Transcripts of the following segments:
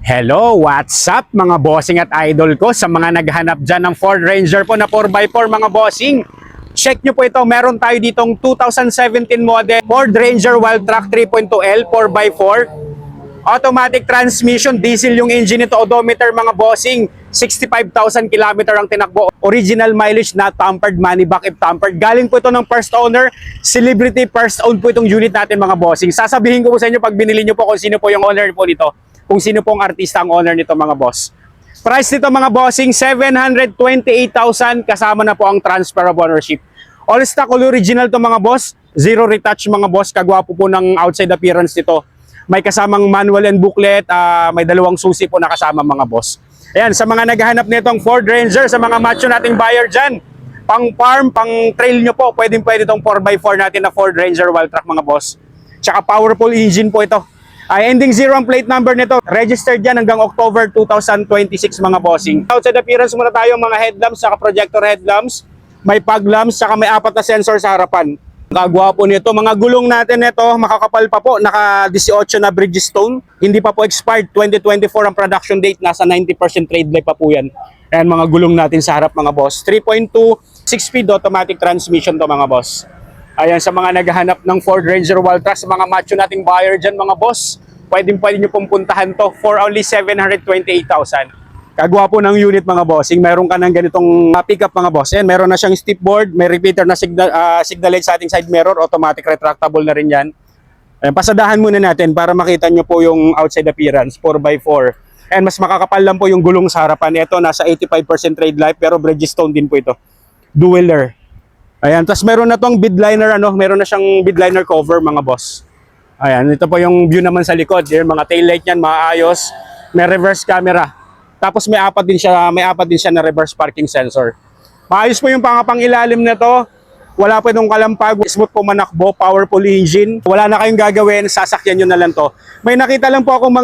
Hello, what's up mga bossing at idol ko sa mga naghanap dyan ng Ford Ranger po na 4x4 mga bossing. Check nyo po ito, meron tayo ditong 2017 model Ford Ranger Wildtrak 3.2L 4x4. Automatic transmission, diesel yung engine nito, odometer mga bossing. 65,000 km ang tinakbo. Original mileage, not tampered, money back if tampered. Galing po ito ng first owner, celebrity first own po itong unit natin mga bossing. Sasabihin ko po sa inyo pag binili nyo po kung sino po yung owner po nito. Kung sino pong artista ang owner nito mga boss. Price nito mga bossing, 728,000 kasama na po ang transfer of ownership. All stock, all original to mga boss. Zero retouch mga boss. Kagwapo po ng outside appearance nito. May kasamang manual and booklet. May dalawang susi po na kasama mga boss. Ayan, sa mga naghahanap nitong Ford Ranger, sa mga macho nating buyer dyan, pang farm, pang trail nyo po, pwede itong 4x4 natin na Ford Ranger Wildtrak mga boss. Tsaka powerful engine po ito. Ending 0 ang plate number nito. Registered yan hanggang October 2026 mga bossing. Outside appearance muna tayo, mga headlamps, saka projector headlamps. May fog lamps, saka may 4 na sensor sa harapan. Kagwapo nito. Mga gulong natin nito, makakapal pa po. Naka 18 na Bridgestone. Hindi pa po expired. 2024 ang production date. Nasa 90% trade life pa po yan. Ayan mga gulong natin sa harap mga boss. 3.2, 6-speed automatic transmission to mga boss. Ayan, sa mga naghahanap ng Ford Ranger Wildtrak, sa mga macho nating buyer dyan mga boss, pwede nyo pong puntahan to for only 728,000. Kagwapo ng unit mga bossing. Meron ka ng ganitong pickup mga boss. Ayan, meron na siyang step board, may repeater na signal light sa ating side mirror, automatic retractable na rin yan. Ayan, pasadahan muna natin para makita nyo po yung outside appearance, 4x4. And mas makakapal lang po yung gulong sa harapan. Ito, nasa 85% trade life, pero Bridgestone din po ito. Dueler. Ayan, tapos meron na tong bidliner, meron na siyang bidliner cover mga boss. Ayan, ito po yung view naman sa likod. Yung mga tail light niyan, maayos. May reverse camera. Tapos may apat din siya na reverse parking sensor. Maayos po yung pangilalim nito. Wala po itong kalampag, smooth po manakbo, powerful engine. Wala na kayong gagawin, sasakyan nyo na lang to. May nakita lang po akong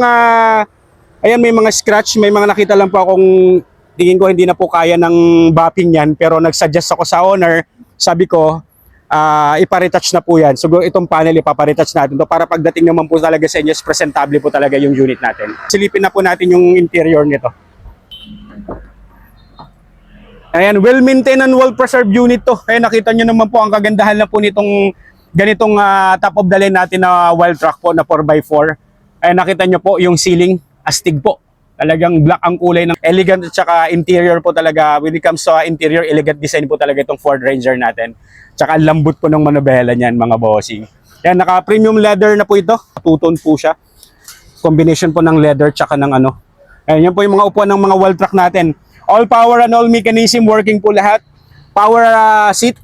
may mga scratch, may mga nakita lang po akong tingin ko hindi na po kaya ng bapping yan, pero nagsuggest ako sa owner. Sabi ko, iparetouch na po yan. So itong panel, ipaparetouch natin to para pagdating naman po talaga sa inyo, presentable po talaga yung unit natin. Silipin na po natin yung interior nito. Ayan, well-maintained and well-preserved unit to. Ayan, nakita nyo naman po ang kagandahan na po nitong ganitong top of the line natin na Wildtrak po na 4x4. Ayan, nakita nyo po yung ceiling, astig po. Talagang black ang kulay ng elegant at saka interior po talaga. When it comes to interior, elegant design po talaga itong Ford Ranger natin. Tsaka lambot po ng manobela niyan mga bossing. Yan, naka-premium leather na po ito. Two-tone po siya. Combination po ng leather tsaka ng Ayan, yan po yung mga upuan ng mga Wildtrak natin. All power and all mechanism, working po lahat. Power seat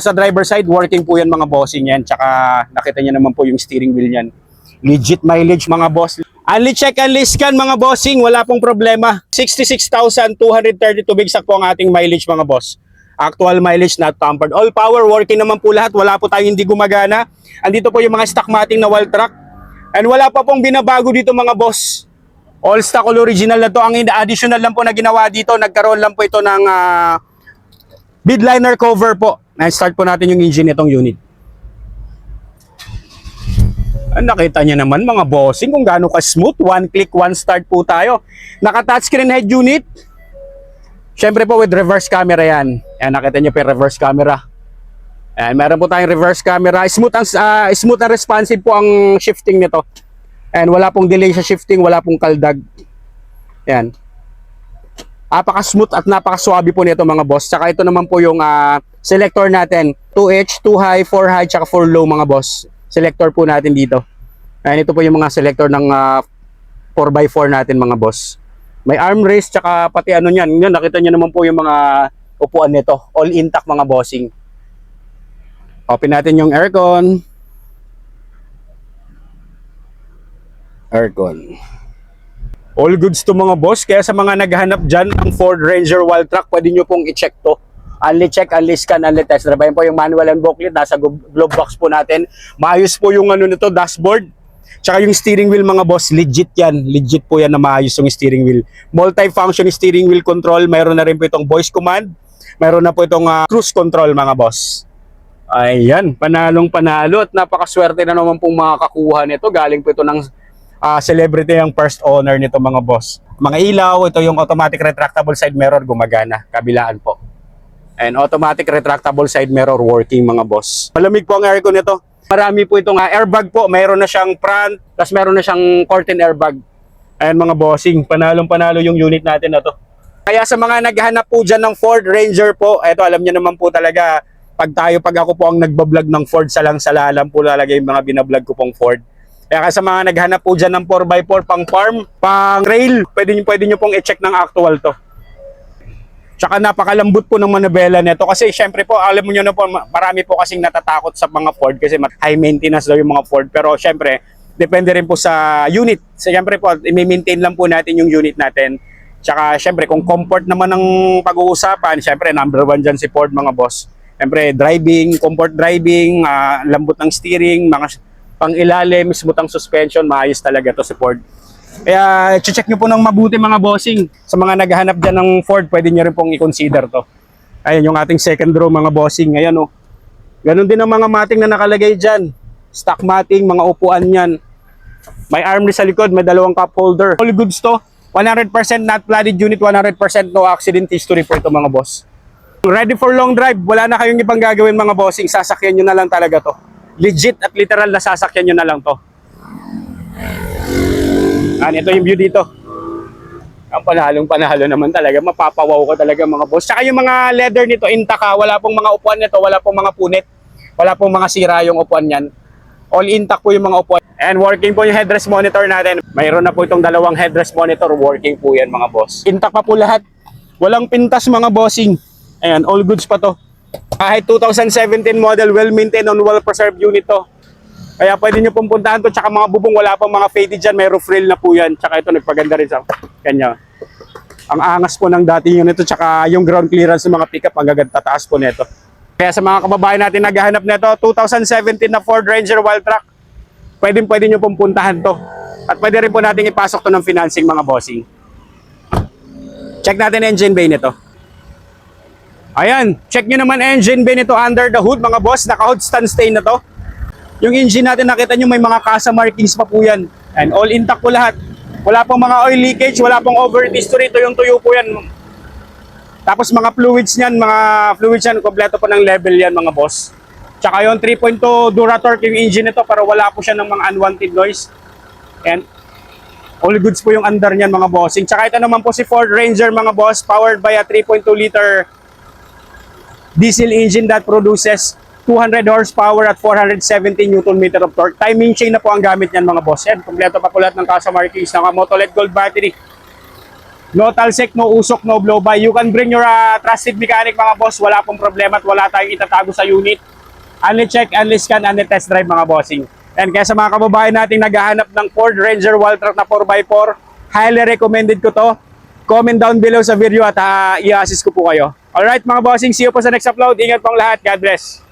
sa driver side, working po yan mga bossing yan. Tsaka nakita niyo naman po yung steering wheel niyan. Legit mileage mga boss. Unli check, unli scan mga bossing, wala pong problema. 66,232 bigsak po ang ating mileage mga boss. Actual mileage, not tampered. All power, working naman po lahat. Wala po tayong hindi gumagana. Andito po yung mga stock mating na Wildtrak. And wala pa pong binabago dito mga boss. All stock, all original na to. Ang additional lang po na ginawa dito, nagkaroon lang po ito ng bidliner cover po. Na-start po natin yung engine nitong unit. Nakita niyo naman mga bossing kung gaano ka-smooth. One click, one start po tayo. Naka-touchscreen head unit. Siyempre po with reverse camera yan. Ayan, nakita niyo po yung reverse camera. Ayan, meron po tayong reverse camera. Smooth and responsive po ang shifting nito. And wala pong delay sa shifting, wala pong kaldag. Ayan. Napaka-smooth at napaka-swabe po nito mga boss. Tsaka ito naman po yung selector natin. 2H, 2 high, 4 high, tsaka 4 low mga boss. Selector po natin dito. Ayan, ito po yung mga selector ng 4x4 natin mga boss. May armrest, tsaka pati niyan. Yun, nakita nyo naman po yung mga upuan nito. All intact mga bossing. Open natin yung aircon. Aircon. All goods to mga boss. Kaya sa mga naghahanap dyan ng Ford Ranger Wildtrak, pwede nyo pong i-check to. Unli check, unli scan, unli test drive. Ayan po yung manual and booklet. Nasa glove box po natin. Maayos po yung nito, dashboard. Tsaka yung steering wheel mga boss, legit yan. Legit po yan na maayos yung steering wheel. Multi-function steering wheel control. Mayroon na rin po itong voice command. Mayroon na po itong cruise control mga boss. Ayan, panalong panalo. At napakaswerte na naman pong makakakuha nito. Galing po ito ng celebrity ang first owner nito mga boss. Mga ilaw, ito yung automatic retractable side mirror, gumagana, kabilaan po. And automatic retractable side mirror working mga boss. Malamig po ang aircon nito. Marami po itong airbag po, mayroon na siyang front, tapos mayroon na siyang curtain airbag. Ayan mga bossing, panalong-panalo yung unit natin na to. Kaya sa mga naghahanap po dyan ng Ford Ranger po, eto alam niyo naman po talaga, pag ako po ang nagbablog ng Ford salang-sala, alam po talaga yung mga binablog ko pong Ford. Kaya sa mga naghanap po dyan ng 4x4 pang farm, pang rail, pwede nyo pong i-check ng actual to. Tsaka napakalambot po ng manubela nito kasi syempre po alam mo nyo na po marami po kasing natatakot sa mga Ford kasi high maintenance daw yung mga Ford, pero syempre depende rin po sa unit. So, syempre po i-maintain lang po natin yung unit natin. Tsaka syempre kung comfort naman ng pag-uusapan, syempre number 1 dyan si Ford mga boss. Syempre driving, comfort driving, lambot ng steering, mga pang ilalim, smooth ang suspension, maayos talaga to si Ford. Kaya check nyo po ng mabuti mga bossing. Sa mga naghahanap dyan ng Ford, pwede nyo rin pong i-consider to. Ayun yung ating second row mga bossing. Ayan oh. Ganon din ang mga mating na nakalagay dyan. Stock mating, mga upuan yan. May armrest sa likod, may dalawang cup holder. All goods to. 100% not flooded unit, 100% no accident history po ito mga boss. Ready for long drive, wala na kayong ibang gagawin mga bossing. Sasakyan nyo na lang talaga to. Legit at literal na sasakyan nyo na lang to. Ito yung view dito. Ang panalo naman talaga. Mapapawaw ka talaga mga boss. Tsaka yung mga leather nito, intact. Wala pong mga upuan nito, wala pong mga punit. Wala pong mga sira yung upuan yan. All intact po yung mga upuan. And working po yung headrest monitor natin. Mayroon na po itong dalawang headrest monitor. Working po yan mga boss. Intact pa po lahat. Walang pintas mga bossing. Ayan, all goods pa to. Kahit 2017 model, well-maintained on well-preserved unit to. Kaya pwede nyo pong puntahan to. Tsaka mga bubong, wala pang mga faded dyan. May roof rail na po yan. Tsaka ito, nagpaganda rin sa kanya. Ang angas po ng dating unit to. Tsaka yung ground clearance ng mga pickup, ang gaganda tataas po nito. Kaya sa mga kababayan natin naghahanap nito, 2017 na Ford Ranger Wildtrak, pwede nyo pong puntahan to. At pwede rin po natin ipasok to ng financing mga bossing. Check natin engine bay nito. Ayan, check nyo naman engine bay nito under the hood mga boss. Naka-hood stand stain na to. Yung engine natin nakita nyo may mga kasa markings pa po yan. And all intact po lahat. Wala pong mga oil leakage, wala pong overheat history. Ito yung tuyo po yan. Tapos mga fluids yan, kompleto po ng level yan mga boss. Tsaka yung 3.2 Duratorque yung engine nito para wala po siya ng mga unwanted noise. And all goods po yung under niyan mga bossing. Tsaka ito naman po si Ford Ranger mga boss, powered by a 3.2 liter diesel engine that produces 200 horsepower at 470 Newton meter of torque. Timing chain na po ang gamit niyan mga boss. Yan, kompleto pa po lahat ng kasa markings. Naka-Moto-LED gold battery. No talsik, no usok, no blow-by. You can bring your trusted mechanic mga boss. Wala pong problema at wala tayong itatago sa unit. Only check, only scan, only test drive mga bossing. And kaya sa mga kababayan nating naghahanap ng Ford Ranger Wildtrak na 4x4, highly recommended ko to. Comment down below sa video at i-assist ko po kayo. Alright mga bossing, see you po sa next upload. Ingat pong lahat. God bless.